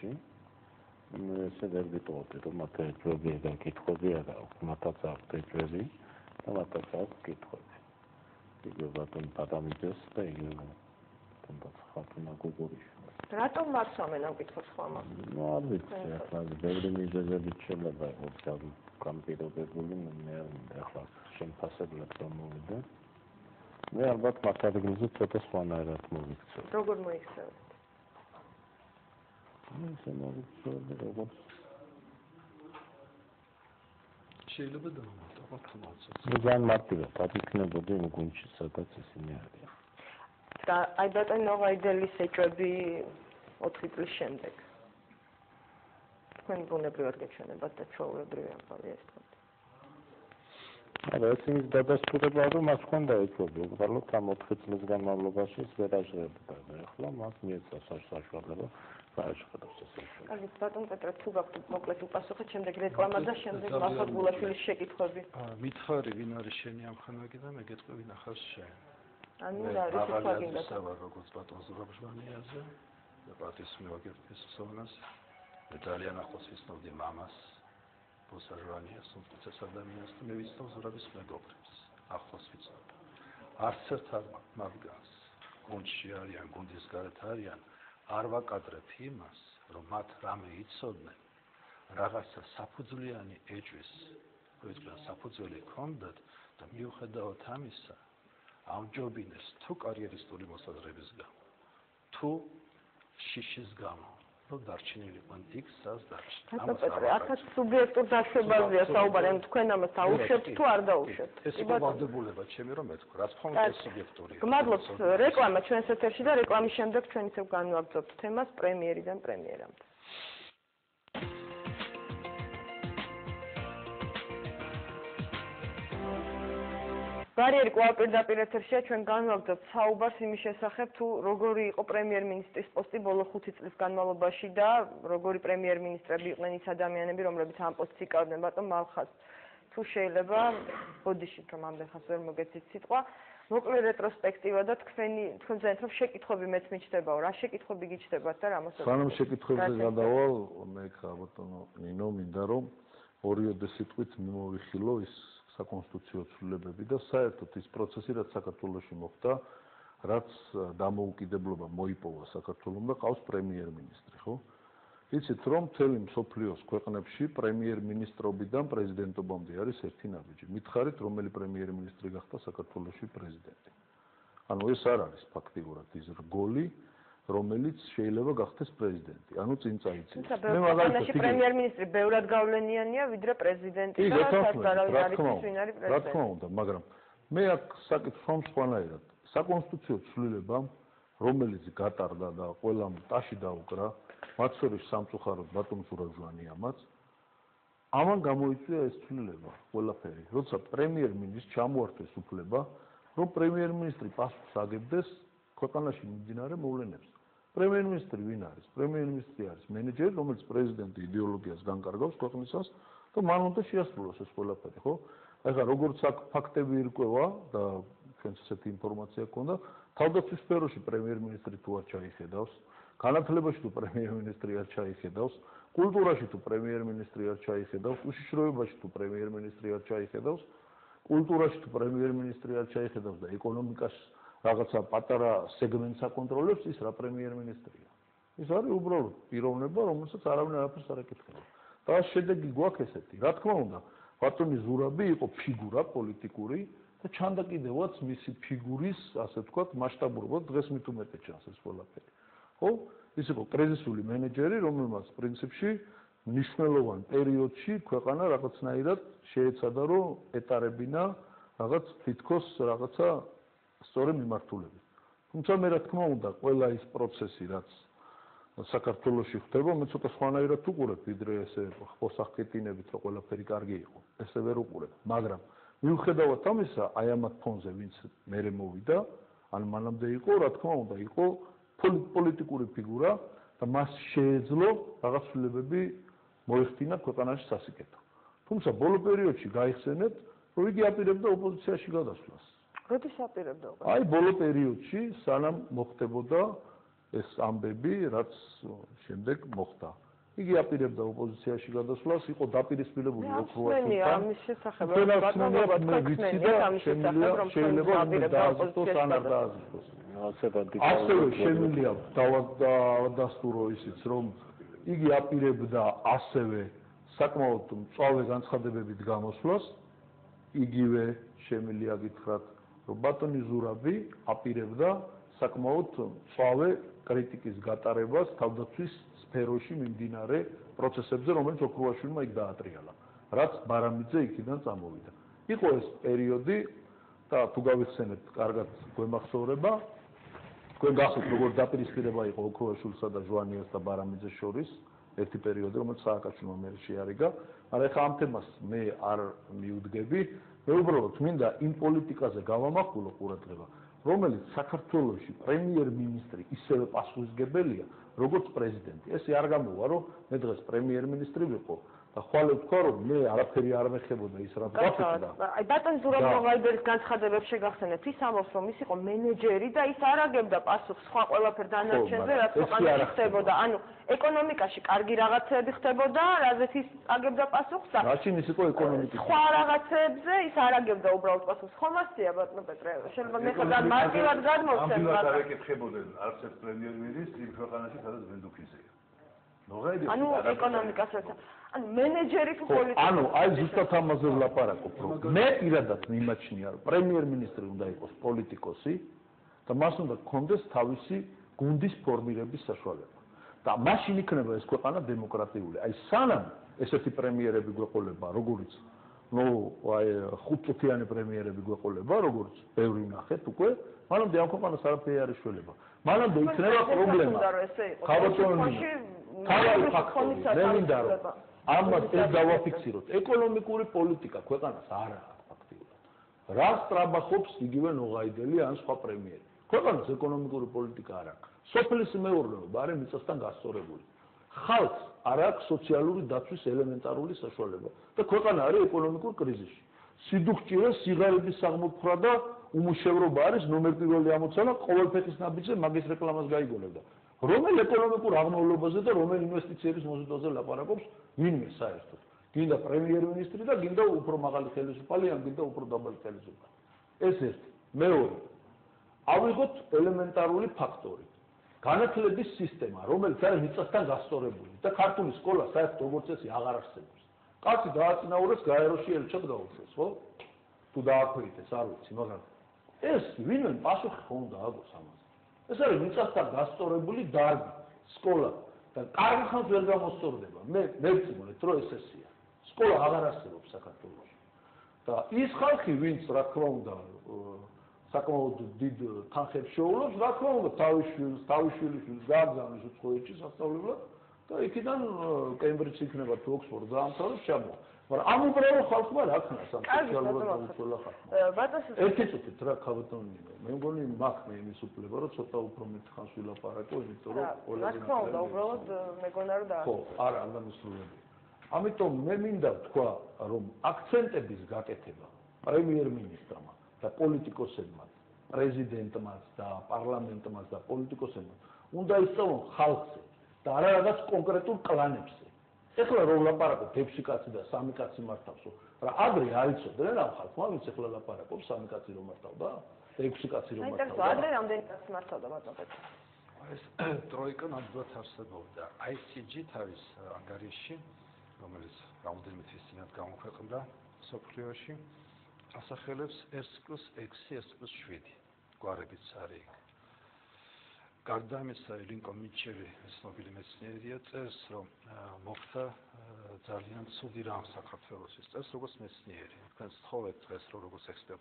წლებში ესე ვერ ვიტყოდი რომ მათ ეჭვები და კითხვები არ აქვს მათაც აქვს ეჭვები და მათაც აქვს კითხვები იგივე ბატონ პატამიძეს და იგივე თუნდაც ხათუნა გოგორიშვილს რატომ მარცვამენ ამ კითხვებს ხმამა? ნუ არ ვიცი ახლა ბევრი მიზეზებით შეიძლება იყოს ამ პირობებული მე ახლა შემფასებლად რომ მოვიდე მე ალბათ მათ ადგილზე ცოტა სხვანაირად მოვიქცევ როგორ მოიქცევთ? ისე მოვიქცევ როგორც შეიძლება დავამატოთ ძალიან მარტივად დაგიქნებოდი იმ გუნდში სადაც ისინი არიან და აი ბატონო ვაიდელის ეჭვები 4 წლის შემდეგ თქვენ ბუნებრივად გეჩვენებათ და ჩვეულებრივი ამბავია ეს თქვენ არა ეს ის დადასტურება რომ მას ჰქონდა ეჭვები უბრალოდ ამ 4 წლის განმავლობაში ის ვერ აღжевდა და ახლა მას მიეცა საშუალება გააჩღრდოს ეს ეჭვები. კარგი ბატონ პეტრე თუ გაქვთ მოკლედ უპასუხეთ შემდეგ რეკლამა და შემდეგ მახოთ გულაშვილის შეკითხვები. მითხარი ვინ არის შენი ამხანვაგი და მე გეტყვი ვინ ახავს შენ. ანუ რა არის თქვა გინდა როგორც ბატონ ზურაბჟვანიაზე და პატის მევაგერტის სონას მე ძალიან ახლოს ვიცნობდი მამას ბოსაჟვანიას უმცროს ადამიანს და მე ვიცნობ ზურაბის მეგობრებს ახლოს ვიცნობ არც ერთ მათგანს გუნდში არიან გუნდის გარეთ არიან არ ვაკადრებ იმას რომ მათ რამე იცოდნენ რაღაცა საფუძვლიანი ეჭვის ყოველდღიურ საფუძველი ჰქონდათ და მიუხედავად ამისა ამჯობინეს თუ კარიერისტული მოსაზრების გამო თუ შიშის გამო რომ დარჩენილიყვნენ იქ სას დარჩნენ. ბატონო პეტრე, აქაც სუბიექტურ დაშვებაზეა საუბარი, ან თქვენ ამას დაუშვებთ თუ არ დაუშვებთ? ეს იყო ვალდებულება ჩემი რომ მეთქვა, რაც ხომ ეს სუბიექტურია. გმადლობთ რეკლამა ჩვენს ეთერში და რეკლამის შემდეგ ჩვენ ისევ განვაგრძობთ თემას პრემიერიდან პრემიერამდე. ბარიერი კვლავ პირდაპირ ეთერშია ჩვენ განვაგრძობთ საუბარს იმის შესახებ თუ როგორი იყო პრემიერ-მინისტრის პოსტი ბოლო 5 წლის განმავლობაში და როგორი პრემიერ-მინისტრები იყვნენ ის ადამიანები რომლებიც ამ პოსტს იკავებდნენ ბატონ მალხას თუ შეიძლება ბოდიშით რომ ამდენხანს ვერ მოგეცით სიტყვა მოკლე რეტროსპექტივა და თქვენ ძალიან რომ შეკითხვები მეც მიჩნდებაო რა შეკითხვები გიჩნდებათ და რა მოსაზრება სანამ შეკითხვებზე გადავალ მე ხა ბატონო ნინო მინდა რომ ორიოდე სიტყვით მიმოვიხილო ის საკონსტიტუციო ცვლილებები და საერთოდ ის პროცესი რაც საქართველოში მოხდა, რაც დამოუკიდებლობა მოიპოვა საქართველომ და ყავს პრემიერ-მინისტრი, ხო? იცით რომ მთელი მსოფლიოს ქვეყნებში პრემიერ-მინისტრობიდან პრეზიდენტობამდე არის ერთი ნაბიჯი. მითხარით რომელი პრემიერ-მინისტრი გახდა საქართველოში პრეზიდენტი. ანუ ეს არ არის ფაქტიურად ის რგოლი რომელიც შეიძლება გახდეს პრეზიდენტი. ანუ წინ წაიცეს. მე მაგალითად პრემიერ-მინისტრი ბევრად გავლენიანია ვიდრე პრეზიდენტი და საერთოდ არ არის ვინ არის პრეზიდენტი. რა თქმა უნდა, მაგრამ მე აქ საკითხს რომ სხვანაირად. საკონსტიტუციო ცვლილებამ რომელიც გატარდა და ყველამ ტაში დაუკრა, მათ შორის სამწუხაროდ ბატონ ზურაბჟვანიამაც ამან გამოიწვია ეს ცვლილება ყველაფერი. როცა პრემიერ-მინისტრს ჩამოართვეს უფლება, რომ პრემიერ-მინისტრი პასუხს აგებდეს ქვეყანაში მიმდინარე მოვლენებს. პრემიერ-მინისტრი ვინ არის? პრემიერ-მინისტრი არის მენეჯერი, რომელიც პრეზიდენტი იდეოლოგიას განკარგავს ქვეყნისას და მან უნდა შეასრულოს ეს ყველაფერი, ხო? ეხლა როგორც აქ ფაქტები ირკვევა და ჩვენს ესეთი ინფორმაცია ჰქონდა, თავდაცვის სფეროში პრემიერ-მინისტრი თუ არ ჩაიხედავს, განათლებაში თუ პრემიერ-მინისტრი არ ჩაიხედავს, კულტურაში თუ პრემიერ-მინისტრი არ ჩაიხედავს, უშიშროებაში თუ პრემიერ-მინისტრი არ ჩაიხედავს, კულტურაში თუ პრემიერ-მინისტრი არ ჩაიხედავს და ეკონომიკაში რაღაცა პატარა სეგმენტს აკონტროლებს ის რა პრემიერ-მინისტრია. ის არის უბრალოდ პიროვნება, რომელსაც არავინ არაფერს არ აკითხება. და შედეგი გვაქვს ესეთი. რა თქმა უნდა, ბატონი ზურაბი იყო ფიგურა პოლიტიკური და ჩანდაკიდევაც მისი ფიგურის, ასე ვთქვათ, მასშტაბურობა დღეს მით უმეტეს ჩანს ეს ყველაფერი. ხო? ის იყო კრიზისული მენეჯერი, რომელმაც პრინციპში მნიშვნელოვან პერიოდში ქვეყანა რაღაცნაირად შეეცადა, რომ ეტარებინა რაღაც თითქოს რაღაცა სწორი მიმართულებით. თუმცა მე რა თქმა უნდა, ყველა ის პროცესი, რაც საქართველოში ხდება, მე ცოტა სხვანაირად უყურებ, ვიდრე ესე ხოსახკეტინებით, რომ ყველაფერი კარგი იყო. ესე ვერ უყურებ, მაგრამ მიუხედავად ამისა, აი ამათ ფონზე ვინც მერე მოვიდა, ან მანამდე იყო, რა თქმა უნდა, იყო პოლიტიკური ფიგურა და მას შეეძლო რაღაც ცვლილებები მოეხდინა ქვეყანაში სასიკეთო. თუმცა ბოლო პერიოდში გაიხსენეთ, რომ იგი აპირებდა ოპოზიციაში გადასვლას. როდის აპირებდა? აი ბოლო პერიოდში, სანამ მოხდებოდა ეს ამბები, რაც შემდეგ მოხდა. იგი აპირებდა ოპოზიციაში გადასვლას, იყო დაპირისპირებული ოქროაშვილთან. ამის შესახებ შეიძლება დააზუსტოს ან არ დააზუსტოს. ასევე შემიძლია დავადასტურო ისიც, რომ იგი აპირებდა ასევე საკმაოდ მწვავე განცხადებებით გამოსვლას, იგივე შემიძლია გითხრათ, რომ ბატონი ზურაბი აპირებდა საკმაოდ მწვავე კრიტიკის გატარებას თავდაცვის სფეროში მიმდინარე პროცესებზე, რომელიც ოქროაშვილმა იქ დაატრიალა, რაც ბარამიძე იქიდან წამოვიდა. იყო ეს პერიოდი და თუ გავიხსენებთ, კარგად გვემახსოვრება, თქვენ გახსოვთ, როგორ დაპირისპირება იყო ოქროაშვილსა და ჟვანიას და ბარამიძეს შორის ერთი პერიოდი, რომელიც სააკაშვილმა მე შეარიგა, მაგრამ ეხლა ამ თემას მე არ მიუდგები, მე უბრალოდ მინდა იმ პოლიტიკაზე გავამახვილო ყურადღება, რომელიც საქართველოში პრემიერ-მინისტრი ისევე პასუხისმგებელია, როგორც პრეზიდენტი. ესე არ გამოვა, რომ მე დღეს პრემიერ-მინისტრი ვიყო და ხვალე ვთქვა, რომ მე არაფერი არ მეხებოდა ის რაც გახდა. აი ბატონ ზურაბ-ნოღაიბერის განცხადებებს შეგახსენებთ, ის ამბობს, რომ ის იყო მენეჯერი და ის არ აგებდა პასუხს სხვა ყველაფერ დანარჩენზე, რაც ქვეყანაში ხდებოდა. ანუ ეკონომიკაში კარგი რაღაცები ხდებოდა, რაზეც ის აგებდა პასუხს და რაშინ ის იყო ეკონომიკის სხვა რაღაცებზე ის არ აგებდა უბრალოდ პასუხს. ხომ ასეა ბატონო პეტრე? შეიძლება მე ხარ მარტივად გადმოვცემ, მაგრამ არ ეკითხებოდნენ არც ერთ პრემიერ-მინისტრს იმ ქვეყანაში, სადაც ვენდუქიზეა. ნოღაიბე ანუ ეკონომიკასაც ანუ მენეჯერი თუ პოლიტიკოსი. ანუ აი ზუსტად ამაზე ვლაპარაკობ, რომ მე პირადად მიმაჩნია, რომ პრემიერ-მინისტრი უნდა იყოს პოლიტიკოსი და მას უნდა ჰქონდეს თავისი გუნდის ფორმირების საშუალება. და მაშინ იქნება ეს ქვეყანა დემოკრატიული. აი სანამ ესეთი პრემიერები გვეყოლება, როგორც აი 5 წუთიანი პრემიერები გვეყოლება, როგორც ბევრი ნახეთ უკვე, მანამდე ამ ქვეყანას არაფერი არ ეშველება. მანამდე იქნება პრობლემა. ქაბატონი თავი ფაქტორი, მე მინდა რომ ამას ეს დავაფიქსიროთ. ეკონომიკური პოლიტიკა ქვეყანას არ აქვს ფაქტიურად. რა სტრაბახობს იგივე ნოღაიბელი ან სხვა პრემიერი. ქვეყანას ეკონომიკური პოლიტიკა არ აქვს. სოფლის მეურნეობა არის მიწასთან გასწორებული. ხალხს არ აქვს სოციალური დაცვის ელემენტარული საშუალება და ქვეყანა არის ეკონომიკურ კრიზისში. სიდუხჭირე, სიღარიბის საღმოქმრა და უმუშევრობა არის ნომერ პირველი ამოცანა, ყოველფეხის ნაბიჯზე მაგის რეკლამას გაიგონებდა. რომელ ეკონომიკურ აღმავლობაზე და რომელ ინვესტიციების მოზიდვაზე ლაპარაკობს ვინმე საერთოდ. გინდა პრემიერ-მინისტრი და გინდა უფრო მაღალი ხელისუფალი, ან გინდა უფრო დაბალი ხელისუფალი. ეს ერთი. მეორე. ავიღოთ ელემენტარული ფაქტორი. განათლების სისტემა, რომელიც არის მიწასთან გასწორებული და ქართული სკოლა საერთოდ როგორც წესი აღარ არსებობს. კაცი დააწინაურეს გაეროში ელჩად გაუშვეს, ხო? თუ დააქვეითეს, არ ვიცი, მაგრამ ეს ვინმე პასუხი ხომ უნდა აგოს ამაზე. ეს არის მიწასთან გასწორებული დარგი, სკოლა და კარგი ხანს ვერ გამოსწორდება. მე ვწმუნდით, რომ ეს ესეა. სკოლა აღარ არსებობს საქართველოში. და ის ხალხი, ვინც რა თქმა უნდა საკმაოდ დიდ თანხებს შეუძლებს, რა თქმა უნდა, თავის შვილიშვილს გააგზავნის უცხოეთში სასწავლებლად და იქიდან კემბრიჯში იქნება თუ ოქსფორდს დაამთავრებს ჩამოვა. მაგრამ ამ უბრალო ხალხმა რა ქნას ამ სოციალურად დაუცველა ხალხმა. ერთი წუთით რა ქაბატონი, მე მგონი მაქვს მე იმის უფლება, რომ ცოტა უფრო მეტ ხანს ვილაპარაკო, იმიტომ რომ რა თქმა უნდა, უბრალოდ მეგონა რომ და ხო, არა, არ დამისრულებია. ამიტომ მე მინდა ვთქვა, რომ აქცენტების გაკეთება პრემიერ-მინისტრმა და პოლიტიკოსებმა, პრეზიდენტმაც და პარლამენტმაც და პოლიტიკოსებმა უნდა ისწავლონ ხალხზე და არა რაღაც კონკრეტულ კლანებზე. ეხლა რომ ლაპარაკობ 6 კაცი და 3 კაცი მართავსო, რა ადრე არ იცოდნენ ამ ხალხმა, ვინც ეხლა ლაპარაკობს 3 კაცი რომ მართავდა და 6 კაცი რომ მართავდა. ადრე რამდენი კაცი მართავდა ბატონო პეტრე? ეს ტროიკა ნამდვილად არსებობდა. ICG თავის ანგარიში, რომელიც რამდენიმე თვის წინათ გამოქვეყნდა სოფლიოში, ასახელებს 1+6, 1+7 გვარებიც არის. გარდა ამისა, ლინკოლ მიჩელი, ცნობილი მეცნიერია, წერს, რომ მოხდა ძალიან ცუდი რამ საქართველოს. ის წერს როგორც მეცნიერი. თქვენ სთხოვეთ დღეს, რომ როგორც ექსპერტ